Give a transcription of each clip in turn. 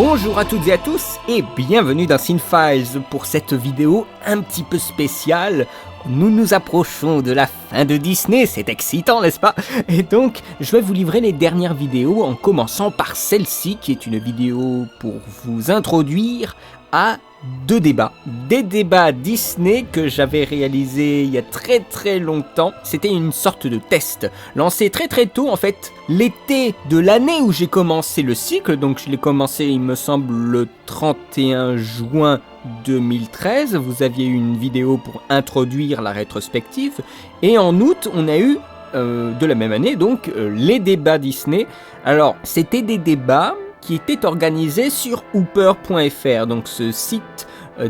Bonjour à toutes et à tous et bienvenue dans Cinefiles pour cette vidéo un petit peu spéciale. Nous nous approchons de la fin de Disney, c'est excitant n'est-ce pas? Et donc je vais vous livrer les dernières vidéos en commençant par celle-ci qui est une vidéo pour vous introduire à deux débats. Des débats Disney que j'avais réalisés il y a très longtemps. C'était une sorte de test, lancé très tôt en fait, l'été de l'année où j'ai commencé le cycle. Donc je l'ai commencé il me semble le 31 juin 2013. Vous aviez eu une vidéo pour introduire la rétrospective. Et en août on a eu de la même année donc les débats Disney. Alors c'était des débats qui était organisé sur Hooper.fr, donc ce site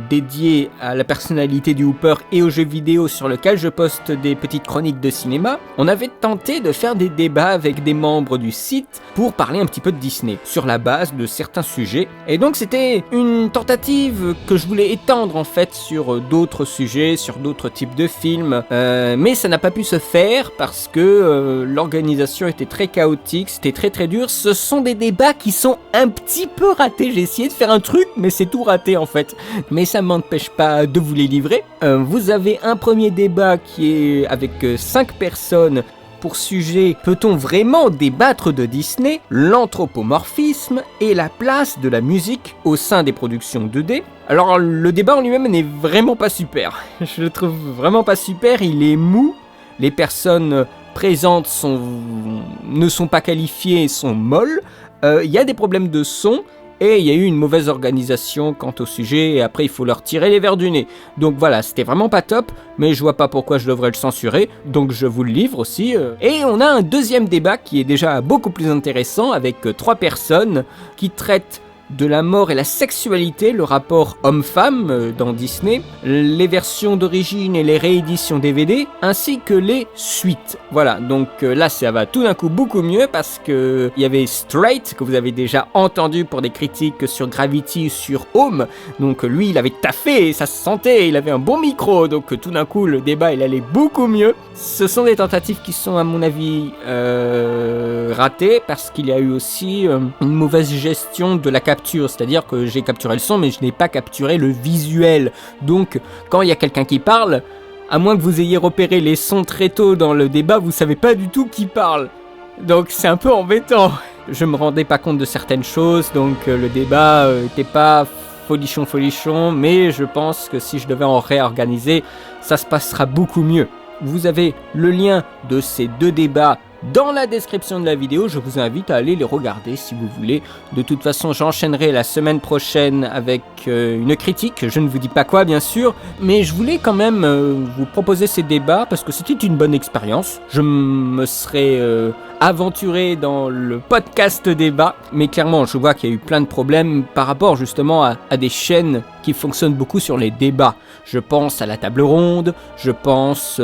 dédié à la personnalité du Hooper et aux jeux vidéo sur lequel je poste des petites chroniques de cinéma. On avait tenté de faire des débats avec des membres du site pour parler un petit peu de Disney, sur la base de certains sujets. Et donc c'était une tentative que je voulais étendre en fait sur d'autres sujets, sur d'autres types de films, mais ça n'a pas pu se faire parce que l'organisation était très chaotique, c'était très dur. Ce sont des débats qui sont un petit peu ratés. J'ai essayé de faire un truc, mais c'est tout raté en fait. Mais ça ne m'empêche pas de vous les livrer. Vous avez un premier débat qui est avec 5 personnes pour sujet « Peut-on vraiment débattre de Disney, l'anthropomorphisme et la place de la musique au sein des productions 2D ?» Alors le débat en lui-même n'est vraiment pas super. Je le trouve vraiment pas super, il est mou. Les personnes présentes ne sont pas qualifiées et sont molles. Il y a des problèmes de son. Et il y a eu une mauvaise organisation quant au sujet, et après il faut leur tirer les verres du nez. Donc voilà, c'était vraiment pas top, mais je vois pas pourquoi je devrais le censurer, donc je vous le livre aussi. Et on a un deuxième débat qui est déjà beaucoup plus intéressant, avec 3 personnes qui traitent de la mort et la sexualité, le rapport homme-femme dans Disney, les versions d'origine et les rééditions DVD, ainsi que les suites. Voilà, donc là ça va tout d'un coup beaucoup mieux parce que il y avait Straight, que vous avez déjà entendu pour des critiques sur Gravity, sur Home, donc lui il avait taffé et ça se sentait, il avait un bon micro, donc tout d'un coup le débat il allait beaucoup mieux. Ce sont des tentatives qui sont à mon avis ratées parce qu'il y a eu aussi une mauvaise gestion de la capture. C'est-à-dire que j'ai capturé le son mais je n'ai pas capturé le visuel. Donc quand il y a quelqu'un qui parle, à moins que vous ayez repéré les sons très tôt dans le débat, vous savez pas du tout qui parle. Donc c'est un peu embêtant. Je me rendais pas compte de certaines choses, donc le débat n'était pas folichon, mais je pense que si je devais en réorganiser, ça se passera beaucoup mieux. Vous avez le lien de ces 2 débats dans la description de la vidéo, je vous invite à aller les regarder si vous voulez. De toute façon, j'enchaînerai la semaine prochaine avec une critique, je ne vous dis pas quoi bien sûr, mais je voulais quand même vous proposer ces débats parce que c'était une bonne expérience. Je me serais aventuré dans le podcast débat, mais clairement je vois qu'il y a eu plein de problèmes par rapport justement à des chaînes qui fonctionnent beaucoup sur les débats. Je pense à la table ronde, je pense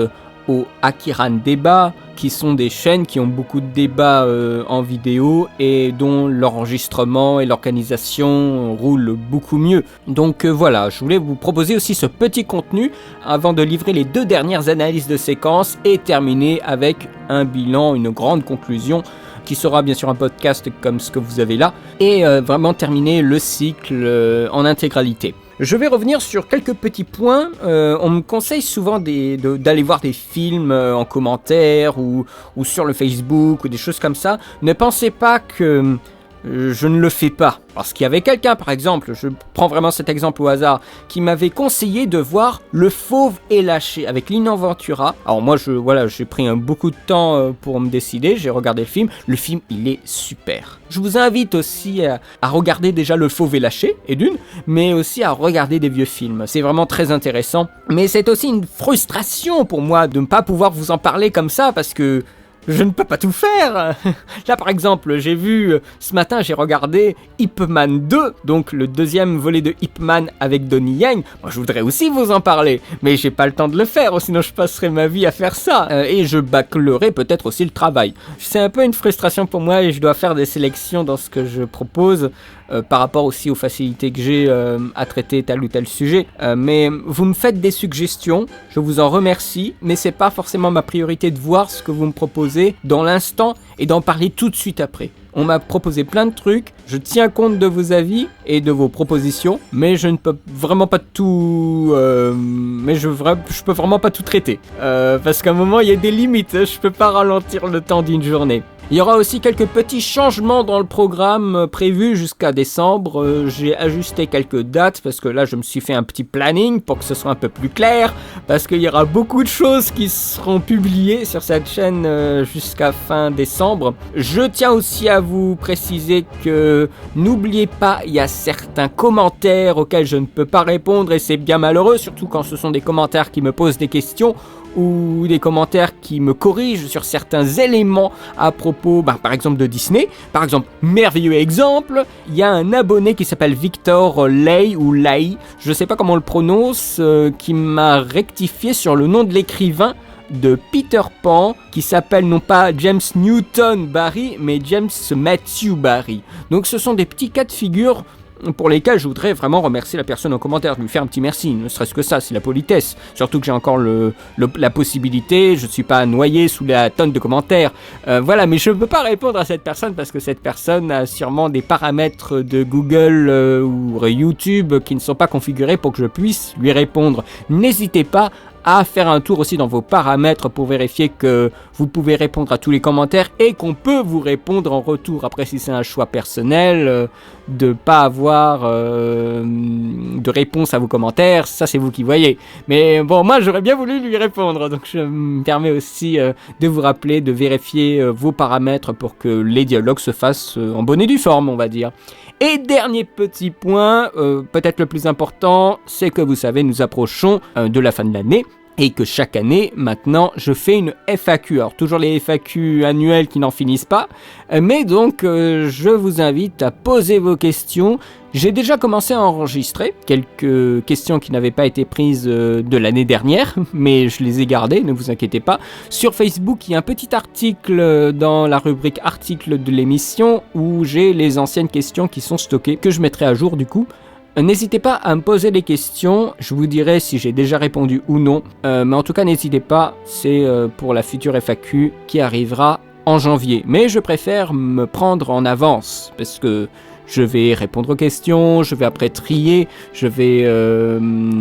au Akiran Débat, qui sont des chaînes qui ont beaucoup de débats en vidéo et dont l'enregistrement et l'organisation roulent beaucoup mieux. Donc voilà, je voulais vous proposer aussi ce petit contenu avant de livrer les 2 dernières analyses de séquence et terminer avec un bilan, une grande conclusion qui sera bien sûr un podcast comme ce que vous avez là et vraiment terminer le cycle en intégralité. Je vais revenir sur quelques petits points. On me conseille souvent d'aller voir des films en commentaire ou sur le Facebook ou des choses comme ça. Ne pensez pas que je ne le fais pas. Parce qu'il y avait quelqu'un, par exemple, je prends vraiment cet exemple au hasard, qui m'avait conseillé de voir Le Fauve est lâché avec Lino Ventura. Alors moi, j'ai pris beaucoup de temps pour me décider, j'ai regardé le film. Le film, il est super. Je vous invite aussi à regarder déjà Le Fauve est lâché, et d'une, mais aussi à regarder des vieux films. C'est vraiment très intéressant. Mais c'est aussi une frustration pour moi de ne pas pouvoir vous en parler comme ça, parce que je ne peux pas tout faire. Là par exemple, j'ai vu, ce matin j'ai regardé Ip Man 2, donc le 2e volet de Ip Man avec Donnie Yen. Moi je voudrais aussi vous en parler, mais j'ai pas le temps de le faire, sinon je passerai ma vie à faire ça. Et je bâclerai peut-être aussi le travail. C'est un peu une frustration pour moi et je dois faire des sélections dans ce que je propose. par rapport aussi aux facilités que j'ai à traiter tel ou tel sujet. Mais vous me faites des suggestions, je vous en remercie, mais c'est pas forcément ma priorité de voir ce que vous me proposez dans l'instant et d'en parler tout de suite après. On m'a proposé plein de trucs, je tiens compte de vos avis et de vos propositions, mais je ne peux vraiment pas tout... je peux vraiment pas tout traiter. Parce qu'à un moment, il y a des limites, je peux pas ralentir le temps d'une journée. Il y aura aussi quelques petits changements dans le programme prévu jusqu'à décembre. J'ai ajusté quelques dates parce que là je me suis fait un petit planning pour que ce soit un peu plus clair. Parce qu'il y aura beaucoup de choses qui seront publiées sur cette chaîne jusqu'à fin décembre. Je tiens aussi à vous préciser que n'oubliez pas, il y a certains commentaires auxquels je ne peux pas répondre et c'est bien malheureux, surtout quand ce sont des commentaires qui me posent des questions ou des commentaires qui me corrigent sur certains éléments à propos, par exemple de Disney. Par exemple, merveilleux exemple, il y a un abonné qui s'appelle Victor Lay ou Lay, je sais pas comment on le prononce, qui m'a rectifié sur le nom de l'écrivain de Peter Pan, qui s'appelle non pas James Newton Barrie, mais James Matthew Barrie. Donc ce sont des petits cas de figure pour lesquels je voudrais vraiment remercier la personne en commentaire, lui faire un petit merci, ne serait-ce que ça, c'est la politesse. Surtout que j'ai encore la possibilité, je ne suis pas noyé sous la tonne de commentaires. Voilà, mais je ne peux pas répondre à cette personne parce que cette personne a sûrement des paramètres de Google ou YouTube qui ne sont pas configurés pour que je puisse lui répondre. N'hésitez pas à faire un tour aussi dans vos paramètres pour vérifier que vous pouvez répondre à tous les commentaires et qu'on peut vous répondre en retour. Après, si c'est un choix personnel de pas avoir de réponse à vos commentaires, ça c'est vous qui voyez. Mais bon, moi j'aurais bien voulu lui répondre, donc je me permets aussi de vous rappeler de vérifier vos paramètres pour que les dialogues se fassent en bonne et due forme, on va dire. Et dernier petit point, peut-être le plus important, c'est que vous savez, nous approchons de la fin de l'année. Et que chaque année, maintenant, je fais une FAQ. Alors, toujours les FAQ annuels qui n'en finissent pas. Mais donc, je vous invite à poser vos questions. J'ai déjà commencé à enregistrer quelques questions qui n'avaient pas été prises de l'année dernière. Mais je les ai gardées, ne vous inquiétez pas. Sur Facebook, il y a un petit article dans la rubrique articles de l'émission où j'ai les anciennes questions qui sont stockées, que je mettrai à jour du coup. N'hésitez pas à me poser des questions, je vous dirai si j'ai déjà répondu ou non. Mais en tout cas, n'hésitez pas, c'est pour la future FAQ qui arrivera en janvier. Mais je préfère me prendre en avance, parce que je vais répondre aux questions, je vais après trier, je vais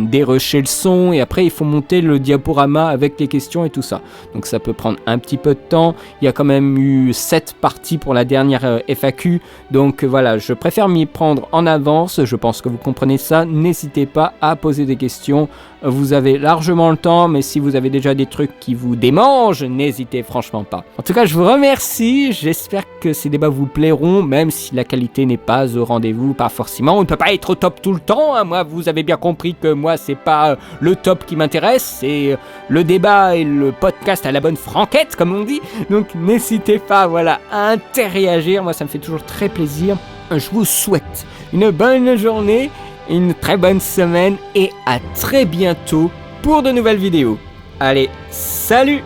dérocher le son, et après il faut monter le diaporama avec les questions et tout ça. Donc ça peut prendre un petit peu de temps, il y a quand même eu 7 parties pour la dernière FAQ, donc voilà, je préfère m'y prendre en avance, je pense que vous comprenez ça, n'hésitez pas à poser des questions, vous avez largement le temps, mais si vous avez déjà des trucs qui vous démangent, n'hésitez franchement pas. En tout cas, je vous remercie, j'espère que ces débats vous plairont, même si la qualité n'est pas au rendez-vous, pas forcément, on ne peut pas être au top tout le temps, hein. Moi, vous avez bien compris que moi, c'est pas le top qui m'intéresse, c'est le débat et le podcast à la bonne franquette, comme on dit, donc n'hésitez pas, voilà, à interréagir, moi ça me fait toujours très plaisir. Je vous souhaite une bonne journée, une très bonne semaine et à très bientôt pour de nouvelles vidéos. Allez, salut!